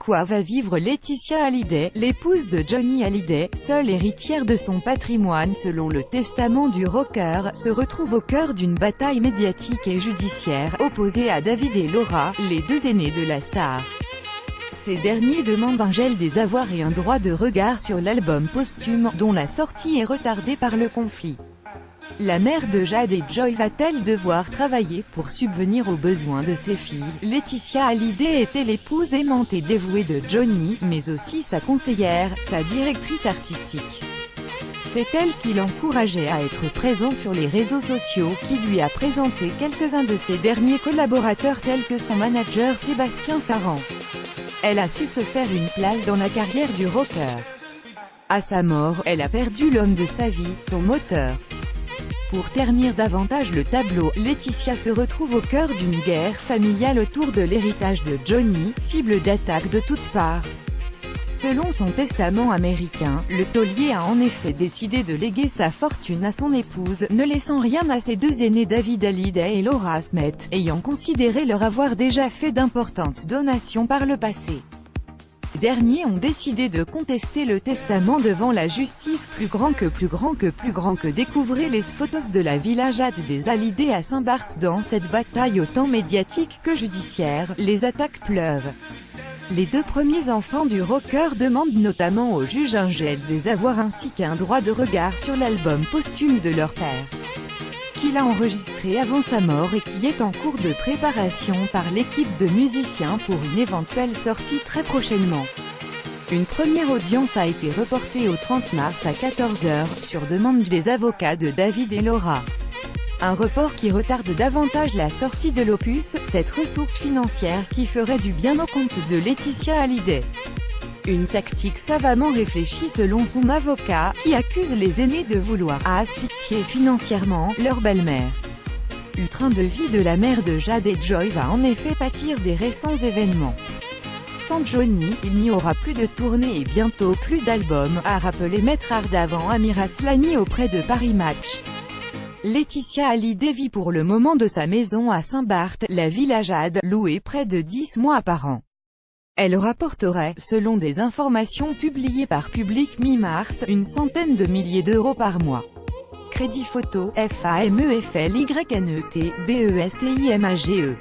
quoi va vivre Laetitia Hallyday, l'épouse de Johnny Hallyday, seule héritière de son patrimoine selon le testament du rocker, se retrouve au cœur d'une bataille médiatique et judiciaire, opposée à David et Laura, les deux aînés de la star. Ces derniers demandent un gel des avoirs et un droit de regard sur l'album posthume, dont la sortie est retardée par le conflit. La mère de Jade et Joy va-t-elle devoir travailler pour subvenir aux besoins de ses filles? Laetitia Hallyday était l'épouse aimante et dévouée de Johnny, mais aussi sa conseillère, sa directrice artistique. C'est elle qui l'encourageait à être présent sur les réseaux sociaux, qui lui a présenté quelques-uns de ses derniers collaborateurs tels que son manager Sébastien Farran. Elle a su se faire une place dans la carrière du rocker. À sa mort, elle a perdu l'homme de sa vie, son moteur. Pour ternir davantage le tableau, Laetitia se retrouve au cœur d'une guerre familiale autour de l'héritage de Johnny, cible d'attaques de toutes parts. Selon son testament américain, le taulier a en effet décidé de léguer sa fortune à son épouse, ne laissant rien à ses deux aînés David Hallyday et Laura Smith, ayant considéré leur avoir déjà fait d'importantes donations par le passé. Ces derniers ont décidé de contester le testament devant la justice. Plus grand que découvrez les photos de la villa Jade des Hallyday à Saint-Barth. Dans cette bataille autant médiatique que judiciaire, les attaques pleuvent. Les deux premiers enfants du rocker demandent notamment au juge un gel des avoirs ainsi qu'un droit de regard sur l'album posthume de leur père, qu'il a enregistré avant sa mort et qui est en cours de préparation par l'équipe de musiciens pour une éventuelle sortie très prochainement. Une première audience a été reportée au 30 mars à 14 h, sur demande des avocats de David et Laura. Un report qui retarde davantage la sortie de l'opus, cette ressource financière qui ferait du bien au compte de Laetitia Hallyday. Une tactique savamment réfléchie selon son avocat, qui accuse les aînés de vouloir asphyxier financièrement leur belle-mère. Le train de vie de la mère de Jade et Joy va en effet pâtir des récents événements. Sans Johnny, il n'y aura plus de tournée et bientôt plus d'albums, a rappelé Maître Ardavan Amir Aslani auprès de Paris Match. Laetitia Hallyday vit pour le moment de sa maison à Saint-Barth, la villa Jade, louée près de 10 mois par an. Elle rapporterait, selon des informations publiées par Public mi-mars, une centaine de milliers d'euros par mois. Crédit photo, FAMEFLYNET, BESTIMAGE.